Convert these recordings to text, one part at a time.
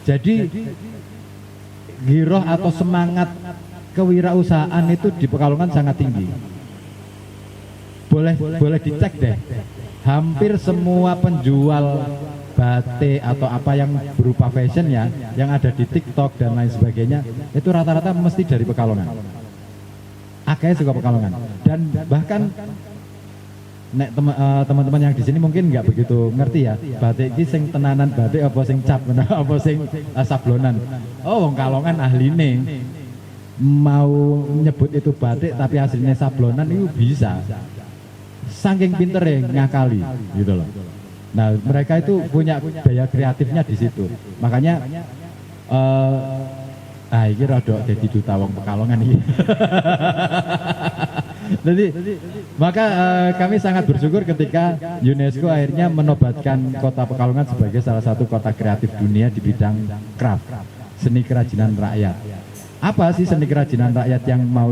Jadi giroh atau semangat kewirausahaan itu di Pekalongan sangat tinggi. Boleh dicek deh. Hampir semua penjual batik atau apa yang berupa fashion ya, yang ada di TikTok dan lain sebagainya, itu rata-rata mesti dari Pekalongan. Akeh suka Pekalongan. Dan bahkan teman-teman yang di sini mungkin nggak begitu ngerti ya, batik ini sing tenanan batik apa sing cap, apa sing sablonan. Oh, wong Kalongan ahline mau nyebut itu batik tapi hasilnya sablonan itu bisa. Saking pinternya ngakali gitu loh. Nah, mereka itu punya daya kreatifnya di situ. Makanya ini rada jadi duta wong Pekalongan ini. Jadi maka kami sangat bersyukur ketika UNESCO akhirnya menobatkan Kota Pekalongan sebagai salah satu kota kreatif dunia di bidang craft, seni kerajinan rakyat. Apa sih seni kerajinan rakyat yang mau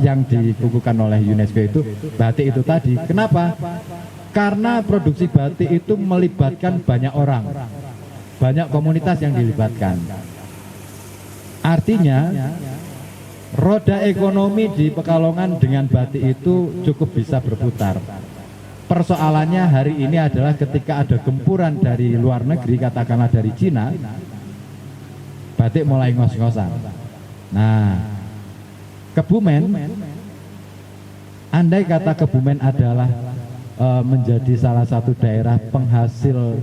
yang dikukuhkan oleh UNESCO itu? Batik itu tadi. Kenapa? Karena produksi batik itu melibatkan banyak orang, banyak komunitas yang dilibatkan. Artinya roda ekonomi di Pekalongan dengan batik itu cukup bisa berputar. Persoalannya hari ini adalah ketika ada gempuran dari luar negeri, katakanlah dari Cina, batik mulai ngos-ngosan. Nah, Kebumen, andai kata Kebumen adalah menjadi salah satu daerah penghasil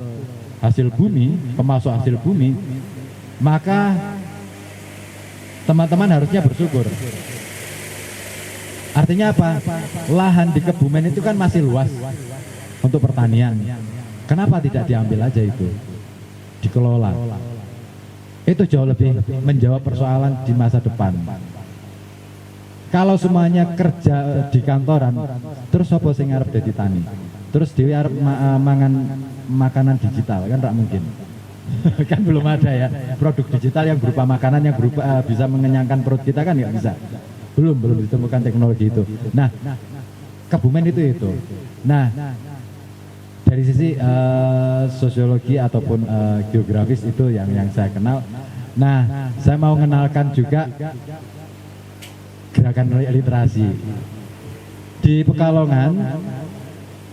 hasil bumi, pemasok hasil bumi, maka teman-teman harusnya bersyukur. Artinya apa? Lahan di Kebumen itu kan masih luas untuk pertanian. Kenapa tidak diambil aja itu? Dikelola. Itu jauh lebih menjawab persoalan di masa depan. Kalau semuanya kerja di kantoran, terus apa sing arep dadi tani? Terus dhewe arep mangan makanan digital, kan tak mungkin. Kan belum ada ya produk digital yang berupa makanan yang berupa bisa mengenyangkan perut kita, kan nggak bisa. Belum ditemukan teknologi itu. Nah, Kebumen itu. Nah, dari sisi sosiologi ataupun geografis itu yang saya kenal. Nah, saya mau mengenalkan juga gerakan literasi di Pekalongan.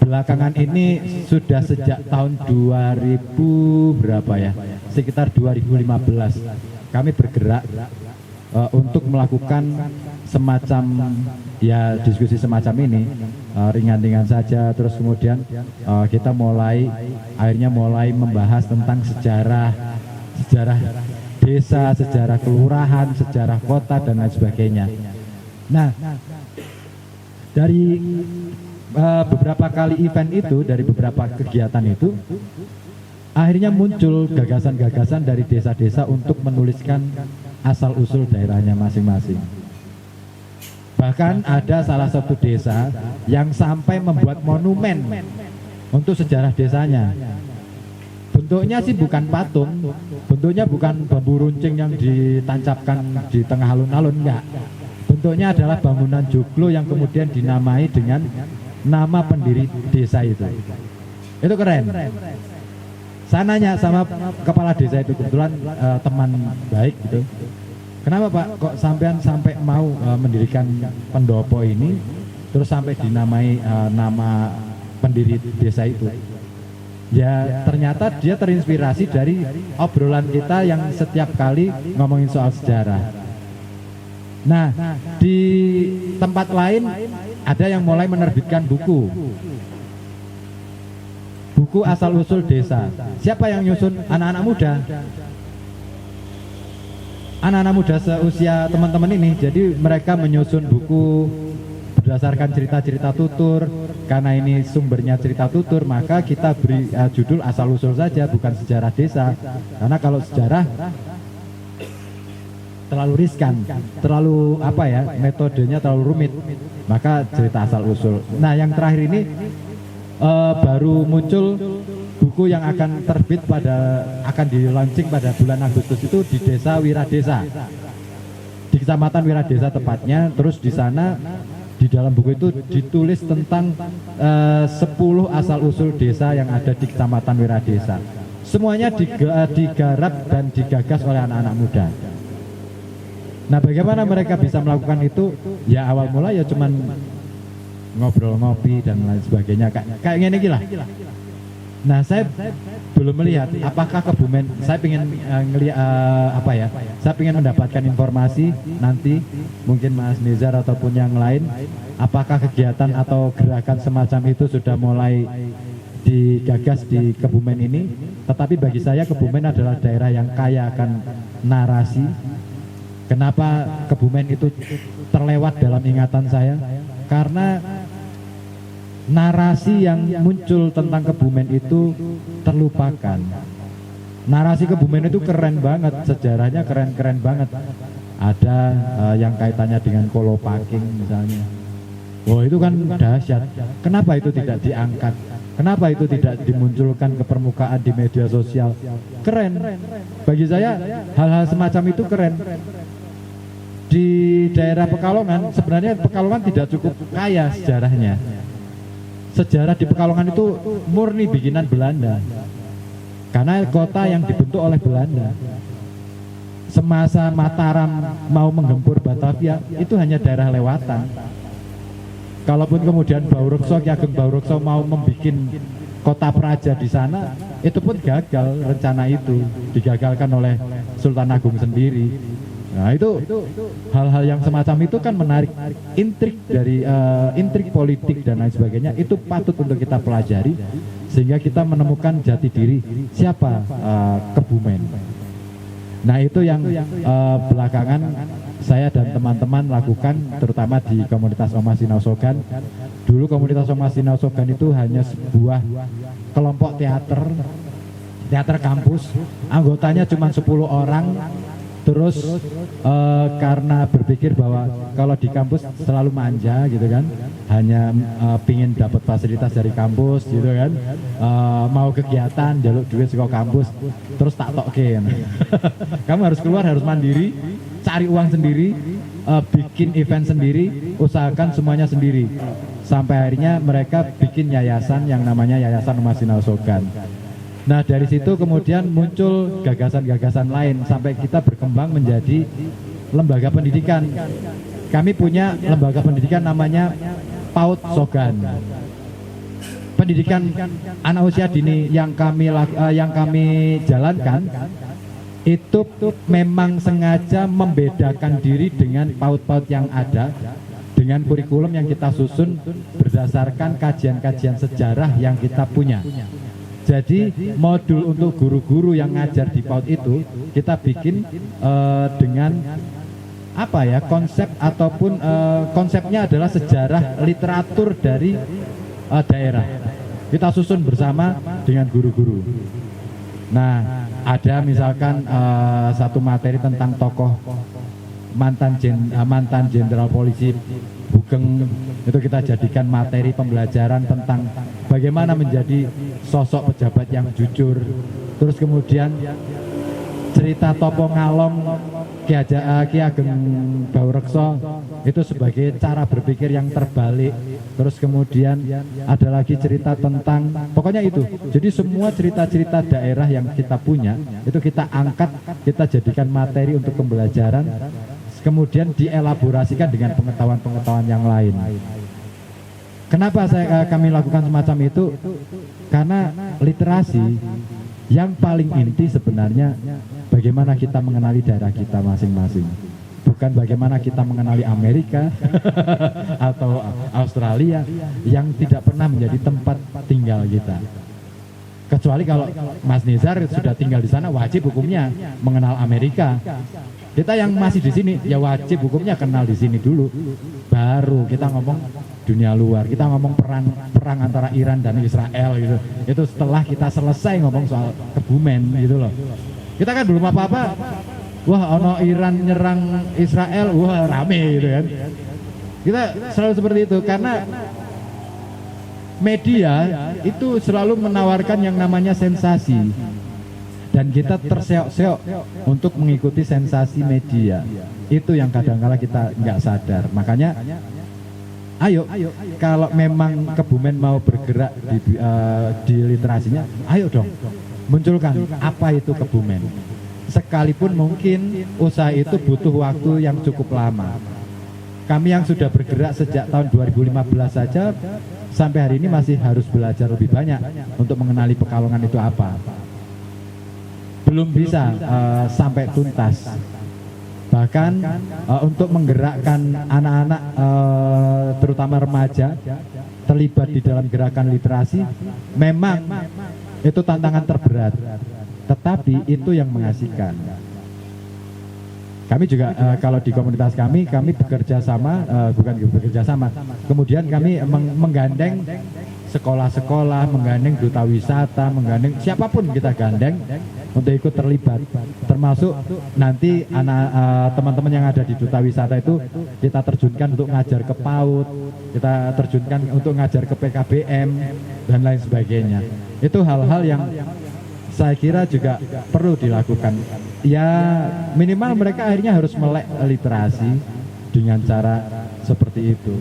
Belakangan ini sudah sejak tahun 2000 berapa ya, sekitar 2015 kami bergerak untuk melakukan semacam ya diskusi semacam ini, ringan-ringan saja. Terus kemudian kita akhirnya mulai membahas tentang sejarah desa, sejarah kelurahan, sejarah kota dan lain sebagainya. Nah, dari beberapa kali event itu, dari beberapa kegiatan itu, akhirnya muncul gagasan-gagasan dari desa-desa untuk menuliskan asal-usul daerahnya masing-masing. Bahkan ada salah satu desa yang sampai membuat monumen untuk sejarah desanya. Bentuknya sih bukan patung, bentuknya bukan bambu runcing yang ditancapkan di tengah alun-alun, enggak. Bentuknya adalah bangunan joglo yang kemudian dinamai dengan nama pendiri desa itu. Itu keren. Saya nanya sama kepala desa itu, kebetulan teman baik gitu. Kenapa Pak kok sampean sampai mau mendirikan pendopo ini, terus sampai dinamai nama pendiri desa itu? Ya ternyata dia terinspirasi dari obrolan kita yang setiap kali ngomongin soal sejarah. Nah, di tempat lain ada yang mulai menerbitkan buku asal-usul desa. Siapa yang nyusun? Anak-anak muda. Anak-anak muda seusia teman-teman ini. Jadi mereka menyusun buku berdasarkan cerita-cerita tutur. Karena ini sumbernya cerita tutur, maka kita beri judul asal-usul saja, bukan sejarah desa. Karena kalau sejarah terlalu riskan, terlalu metodenya terlalu rumit, maka cerita asal usul. Nah, yang terakhir ini baru muncul buku yang akan terbit akan di-launching pada bulan Agustus itu di Desa Wiradesa, di Kecamatan Wiradesa tepatnya. Terus di sana di dalam buku itu ditulis tentang 10 asal usul desa yang ada di Kecamatan Wiradesa. semuanya digarap dan digagas oleh anak-anak muda. Nah, bagaimana mereka bisa melakukan itu? Ya awal mula ya cuman ngobrol, ngopi dan lain sebagainya kayak gini lah. Nah, saya belum melihat apakah Kebumen. Saya ingin saya ingin mendapatkan informasi nanti mungkin Mas Nizar ataupun yang lain, apakah kegiatan atau gerakan semacam itu sudah mulai digagas di Kebumen ini. Tetapi bagi saya Kebumen adalah daerah yang kaya akan narasi. Kenapa Kebumen itu terlewat dalam ingatan saya? Karena narasi yang muncul tentang Kebumen itu terlupakan. Narasi Kebumen itu keren banget, sejarahnya keren-keren banget. Ada yang kaitannya dengan Kolopaking misalnya. Wah, itu kan dahsyat. Kenapa itu tidak diangkat? Kenapa itu tidak dimunculkan ke permukaan di media sosial? Keren. Bagi saya hal-hal semacam itu keren. Di daerah Pekalongan, sebenarnya Pekalongan tidak cukup kaya sejarahnya. Sejarah di Pekalongan itu murni bikinan Belanda. Karena kota yang dibentuk oleh Belanda. Semasa Mataram mau menggempur Batavia, itu hanya daerah lewatan. Kalaupun kemudian Baurekso, Ki Ageng Baurekso mau membuat kota praja di sana, itu pun gagal rencana itu, digagalkan oleh Sultan Agung sendiri. Nah, itu hal-hal yang semacam itu kan menarik, intrik dari intrik politik dan lain sebagainya, itu patut untuk kita pelajari sehingga kita menemukan jati diri siapa Kebumen. Nah, itu yang belakangan saya dan teman-teman lakukan, terutama di komunitas Oma Sinau Sogan. Dulu komunitas Oma Sinau Sogan itu hanya sebuah kelompok teater kampus, anggotanya cuma 10 orang. Terus karena berpikir bahwa kalau di kampus selalu manja gitu kan, hanya pingin dapat fasilitas dari kampus gitu kan, mau kegiatan jaluk duit ke kampus, terus tak tokke. Kamu harus keluar, harus mandiri, cari uang sendiri, bikin event sendiri, usahakan semuanya sendiri. Sampai akhirnya mereka bikin yayasan yang namanya Yayasan Oma Sinau Sogan. Nah, dari situ kemudian muncul gagasan-gagasan lain sampai kita berkembang menjadi lembaga pendidikan. Kami punya lembaga pendidikan namanya PAUD Sogan. Pendidikan anak usia dini yang kami jalankan itu memang sengaja membedakan diri dengan PAUD-PAUD yang ada, dengan kurikulum yang kita susun berdasarkan kajian-kajian sejarah yang kita punya. Jadi modul untuk guru-guru yang ngajar di PAUD itu kita bikin dengan konsep ataupun konsepnya adalah sejarah literatur dari daerah. Kita susun bersama dengan guru-guru. Nah, ada misalkan satu materi tentang tokoh mantan jenderal polisi Bugeng, itu kita jadikan materi pembelajaran tentang bagaimana menjadi sosok pejabat yang jujur. Terus kemudian cerita Topo Ngalong Ki Ageng Baurekso itu sebagai cara berpikir yang terbalik. Terus kemudian ada lagi cerita tentang, pokoknya itu. Jadi semua cerita-cerita daerah yang kita punya itu kita angkat, kita jadikan materi untuk pembelajaran, kemudian dielaborasikan dengan pengetahuan-pengetahuan yang lain. Kenapa kami lakukan semacam itu? Karena literasi yang paling inti sebenarnya bagaimana kita mengenali daerah kita masing-masing. Bukan bagaimana kita mengenali Amerika atau Australia yang tidak pernah menjadi tempat tinggal kita. Kecuali kalau Mas Nizar sudah tinggal di sana, wajib hukumnya mengenal Amerika. Kita yang masih di sini ya wajib hukumnya kenal di sini dulu, baru kita ngomong dunia luar. Kita ngomong perang antara Iran dan Israel gitu. Itu setelah kita selesai ngomong soal Kebumen gitu loh. Kita kan belum apa-apa, wah ono Iran nyerang Israel, wah rame gitu kan. Kita selalu seperti itu karena media itu selalu menawarkan yang namanya sensasi. Dan kita terseok-seok untuk mengikuti sensasi media. Itu yang kadang-kala kita nggak sadar. Makanya, ayo kalau memang Kebumen mau bergerak di literasinya, ayo dong. munculkan apa itu Kebumen. Sekalipun mungkin usaha itu butuh waktu yang cukup lama. Kami yang sudah bergerak sejak tahun 2015 saja sampai hari ini masih harus belajar lebih banyak untuk mengenali Pekalongan itu apa. Belum bisa sampai tuntas. Bahkan untuk menggerakkan anak-anak terutama remaja terlibat di dalam gerakan literasi memang itu tantangan terberat, tetapi itu yang mengasihkan. Kami juga kalau di komunitas kami bekerja sama, bukan bekerja sama, kemudian kami menggandeng sekolah-sekolah, menggandeng duta wisata, menggandeng siapapun kita gandeng untuk ikut terlibat, termasuk nanti teman-teman yang ada di duta wisata itu kita terjunkan untuk ngajar ke PAUD, kita terjunkan untuk ngajar ke PKBM dan lain sebagainya. Itu hal-hal yang saya kira juga perlu dilakukan. Ya minimal mereka akhirnya harus melek literasi dengan cara seperti itu.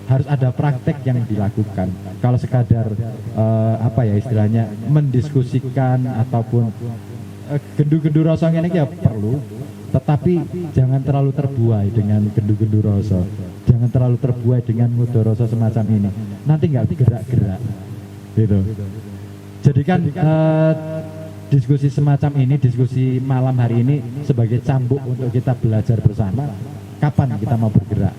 Harus ada praktek yang dilakukan. Kalau sekadar apa ya istilahnya mendiskusikan ataupun gendu-gendu rasa ini ya perlu, tetapi jangan terlalu terbuai dengan gendu-gendu rasa. Jangan terlalu terbuai dengan mudoroso semacam ini. Nanti nggak gerak-gerak, gitu. Jadikan diskusi semacam ini, diskusi malam hari ini sebagai cambuk untuk kita belajar bersama. Kapan kita mau bergerak?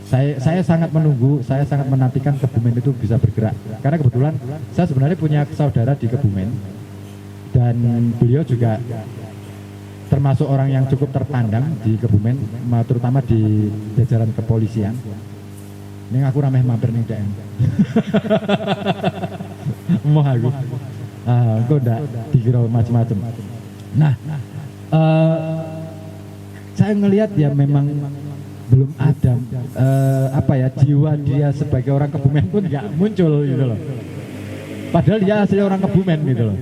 Saya sangat menunggu, saya sangat menantikan Kebumen itu bisa bergerak. Karena kebetulan saya sebenarnya punya saudara di Kebumen dan beliau juga termasuk orang yang cukup terpandang di Kebumen, terutama di jajaran kepolisian. Ini aku rameh mampir nih DM. Mau aku. Kok enggak dikira macam-macam. Nah, saya ngelihat ya memang belum ada apa ya jiwa dia sebagai orang Kebumen pun nggak muncul gitu loh. Padahal dia asli orang Kebumen gitu loh.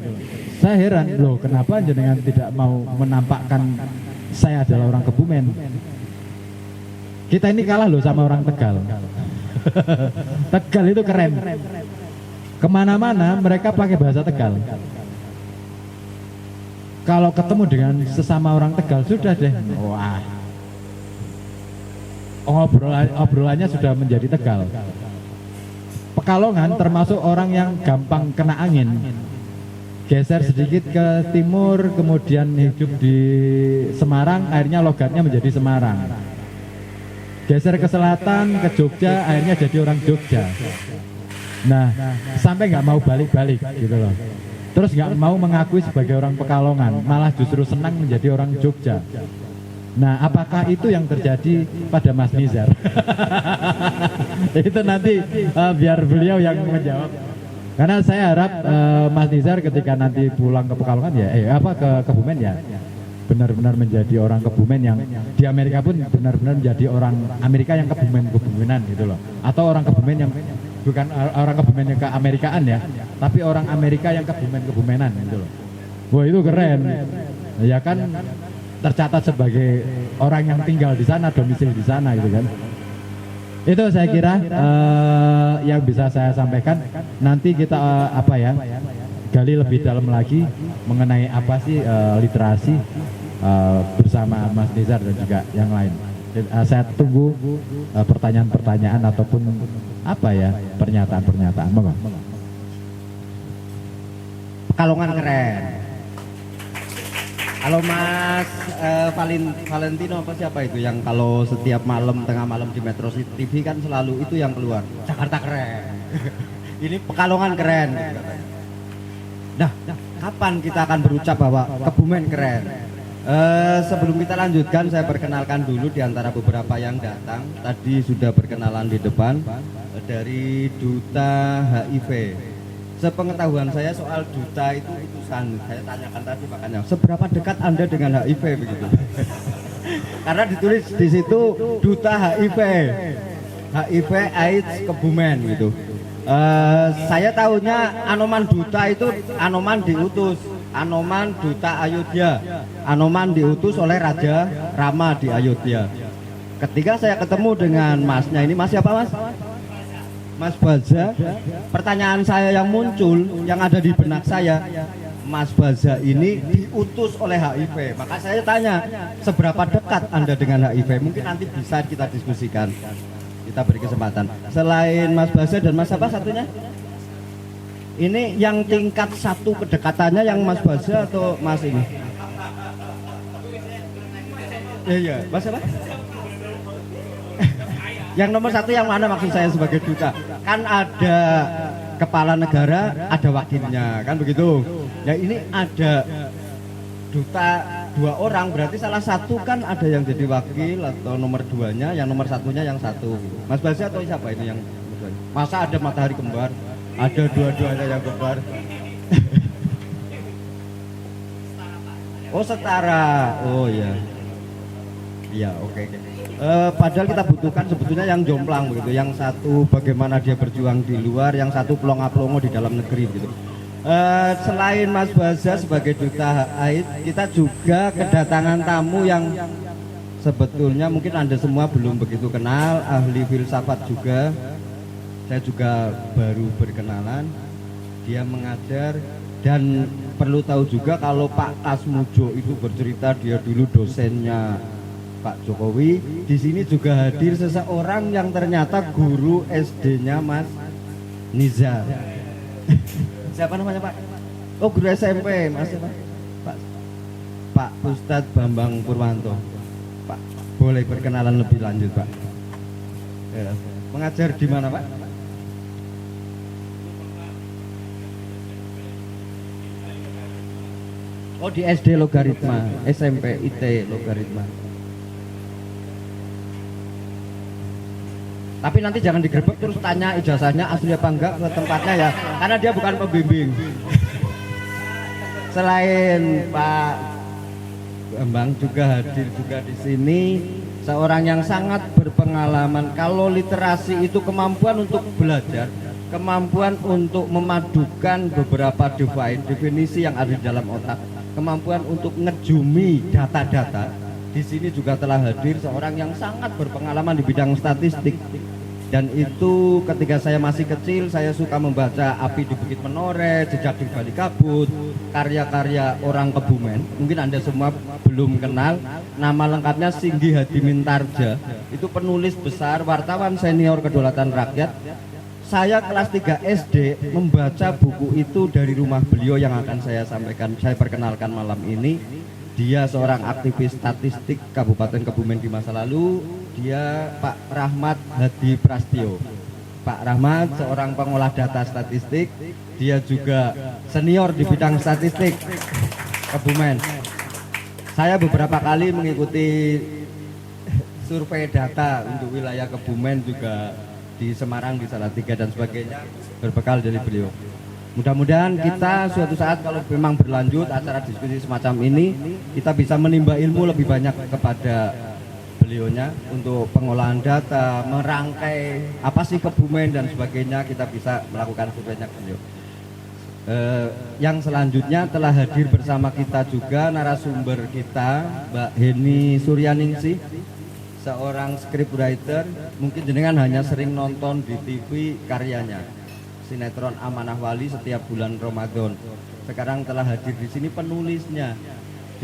Saya heran loh kenapa jenengan tidak mau menampakkan saya adalah orang Kebumen. Kita ini kalah loh sama orang Tegal. Tegal itu keren. Kemana-mana mereka pakai bahasa Tegal. Kalau ketemu dengan sesama orang Tegal sudah deh, wah, obrolannya sudah menjadi Tegal. Pekalongan termasuk orang yang gampang kena angin. Geser sedikit ke timur, kemudian hidup di Semarang, akhirnya logatnya menjadi Semarang. Geser ke selatan, ke Jogja, akhirnya jadi orang Jogja. Nah, sampai nggak mau balik-balik gitu loh. Terus nggak mau mengakui sebagai orang Pekalongan, malah justru senang menjadi orang Jogja. Nah, apakah itu yang terjadi pada Mas Nizar? Itu nanti biar beliau yang menjawab. Karena saya harap Mas Nizar ketika nanti pulang ke Pekalongan ya, ke Kebumen ya, benar-benar menjadi orang Kebumen yang di Amerika pun benar-benar menjadi orang Amerika yang Kebumenan gitu loh. Atau orang Kebumen yang bukan orang Kebumen yang ke Amerikaan ya, tapi orang Amerika yang Kebumenan gitu loh. Wah itu keren. Ya kan tercatat sebagai orang yang tinggal di sana, domisili di sana gitu kan. Itu saya kira yang bisa saya sampaikan. Nanti kita gali lebih dalam lagi mengenai apa sih literasi bersama Mas Nizar dan juga yang lain. Saya tunggu pertanyaan-pertanyaan ataupun pernyataan-pernyataan. Pekalongan keren. Kalau Mas Valentino siapa itu yang kalau setiap malam tengah malam di Metro TV kan selalu itu yang keluar Jakarta keren. Ini Pekalongan keren. Nah, kapan kita akan berucap bahwa Kebumen keren? Sebelum kita lanjutkan, saya perkenalkan dulu di antara beberapa yang datang. Tadi sudah berkenalan di depan dari Duta HIV. Sepengetahuan saya soal duta itu utusan. Saya tanyakan tadi makanya, seberapa dekat Anda dengan HIV begitu? Karena ditulis di situ Duta HIV, AIDS Kebumen gitu. Saya tahunya Anoman Duta itu Anoman diutus. Anoman Duta Ayodhya, Anoman diutus oleh Raja Rama di Ayodhya. Ketika saya ketemu dengan masnya ini, mas siapa mas? Mas Baja. Pertanyaan saya yang muncul, yang ada di benak saya, Mas Baza ini diutus oleh HIV. Maka saya tanya, seberapa dekat Anda dengan HIV? Mungkin nanti bisa kita diskusikan. Kita beri kesempatan. Selain Mas Baza dan Mas apa satunya? Ini yang tingkat 1 kedekatannya yang Mas Baza atau Mas ini? Iya, Mas apa? Yang nomor 1 yang mana maksud saya sebagai duta? Kan ada kepala negara, ada wakilnya, kan begitu? Ya ini ada duta 2 orang, berarti salah satu kan ada yang jadi wakil atau nomor 2-nya, yang nomor 1-nya yang 1. Mas Baza atau siapa ini yang nomor 2? Masa ada matahari kembar? Ada dua-duanya yang kembar. Oh setara, oh iya. Iya oke. Padahal kita butuhkan sebetulnya yang jomplang begitu. Yang satu bagaimana dia berjuang di luar, yang satu pelongo-pelongo di dalam negeri gitu. Selain Mas Baza sebagai duta AIDS, kita juga kedatangan tamu yang sebetulnya mungkin Anda semua belum begitu kenal, ahli filsafat juga. Saya juga baru berkenalan. Dia mengajar dan perlu tahu juga kalau Pak Kasmujo itu bercerita dia dulu dosennya Pak Jokowi. Di sini juga hadir seseorang yang ternyata guru SD-nya Mas Nizar. Siapa namanya Pak? Oh guru SMP Mas siapa? Pak Ustadz Bambang Purwanto. Pak boleh berkenalan lebih lanjut Pak. Ya. Mengajar di mana Pak? Oh di SD logaritma, SMP IT logaritma. Tapi nanti jangan digerebek terus tanya ijazahnya asli apa enggak ke tempatnya ya, karena dia bukan pembimbing. Selain Pak Bambang juga hadir juga di sini seorang yang sangat berpengalaman. Kalau literasi itu kemampuan untuk belajar, kemampuan untuk memadukan beberapa definisi yang ada di dalam otak, kemampuan untuk ngejumi data-data. Di sini juga telah hadir seorang yang sangat berpengalaman di bidang statistik. Dan itu ketika saya masih kecil, saya suka membaca Api di Bukit Menore, Jejak di Balik Kabut, karya-karya orang Kebumen. Mungkin Anda semua belum kenal, nama lengkapnya Singgi Hadimintarja. Itu penulis besar, wartawan senior Kedaulatan Rakyat. Saya kelas 3 SD membaca buku itu dari rumah beliau yang akan saya sampaikan, saya perkenalkan malam ini. Dia seorang aktivis statistik Kabupaten Kebumen di masa lalu. Dia Pak Rahmat Hadi Prastio. Pak Rahmat seorang pengolah data statistik. Dia juga senior di bidang statistik Kebumen. Saya beberapa kali mengikuti survei data untuk wilayah Kebumen, juga di Semarang, di Salatiga dan sebagainya, berbekal dari beliau. Mudah-mudahan kita suatu saat kalau memang berlanjut acara diskusi semacam ini, kita bisa menimba ilmu lebih banyak kepada beliaunya untuk pengolahan data, merangkai apa sih Kebumen dan sebagainya, kita bisa melakukan banyak beliau. Yang selanjutnya telah hadir bersama kita juga narasumber kita, Mbak Heni Suryaningsih, seorang scriptwriter. Mungkin jenengan hanya sering nonton di TV karyanya, sinetron Amanah Wali setiap bulan Ramadan. Sekarang telah hadir di sini penulisnya.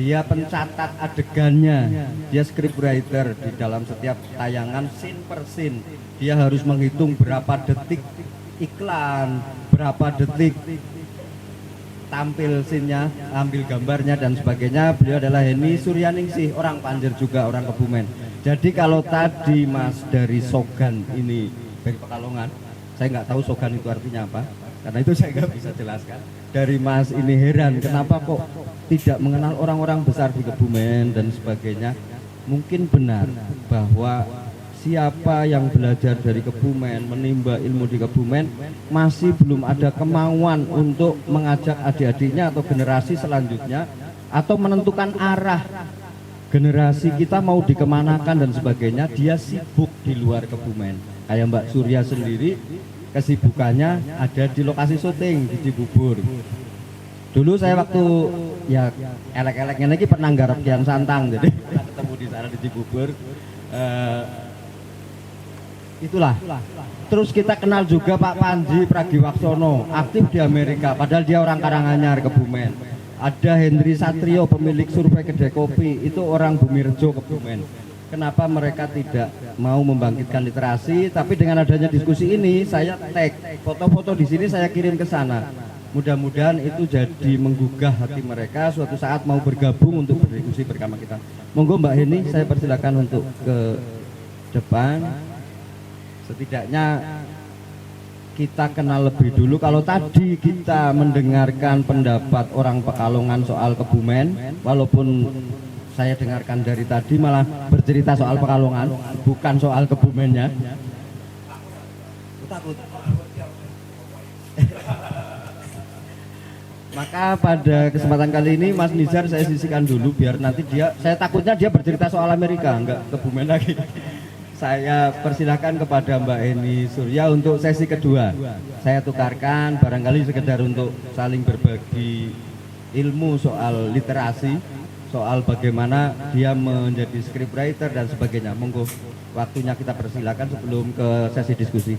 Dia pencatat adegannya. Dia scriptwriter di dalam setiap tayangan scene per scene. Dia harus menghitung berapa detik iklan, berapa detik tampil scene-nya, ambil gambarnya dan sebagainya. Beliau adalah Heni Suryaningsih, orang Panjer juga, orang Kebumen. Jadi kalau tadi Mas dari Sogan ini dari Pekalongan, saya nggak tahu Sogan itu artinya apa, karena itu saya nggak bisa jelaskan. Dari Mas ini heran, kenapa kok tidak mengenal orang-orang besar di Kebumen dan sebagainya. Mungkin benar bahwa siapa yang belajar dari Kebumen, menimba ilmu di Kebumen, masih belum ada kemauan untuk mengajak adik-adiknya atau generasi selanjutnya, atau menentukan arah generasi kita mau dikemanakan dan sebagainya. Dia sibuk di luar Kebumen. Kayak Mbak Surya sendiri, kesibukannya ada di lokasi syuting di Cibubur. Dulu saya waktu ya elek-eleknya lagi pernah nggarap Kian Santang, jadi ketemu di sana di Cibubur. Itulah. Terus kita kenal juga Pak Panji Pragiwaksono, aktif di Amerika, padahal dia orang Karanganyar, Kebumen. Ada Hendri Satrio, pemilik survei kedai kopi, itu orang Bumirejo, Kebumen. Kenapa mereka tidak mau membangkitkan literasi? Tapi dengan adanya diskusi ini, saya tag foto-foto di sini, saya kirim ke sana. Mudah-mudahan itu jadi menggugah hati mereka suatu saat mau bergabung untuk berdiskusi bersama kita. Monggo Mbak Heni, saya persilakan untuk ke depan. Setidaknya kita kenal lebih dulu. Kalau tadi kita mendengarkan pendapat orang Pekalongan soal Kebumen, walaupun saya dengarkan dari tadi malah bercerita soal Pekalongan, bukan soal Kebumennya. Takut. Maka pada kesempatan kali ini Mas Nizar saya sisihkan dulu biar nanti saya takutnya dia bercerita soal Amerika, enggak Kebumen lagi. Saya persilahkan kepada Mbak Heni Surya untuk sesi kedua. Saya tukarkan barangkali sekedar untuk saling berbagi ilmu soal literasi, soal bagaimana dia menjadi scriptwriter dan sebagainya. Monggo waktunya kita persilakan sebelum ke sesi diskusi.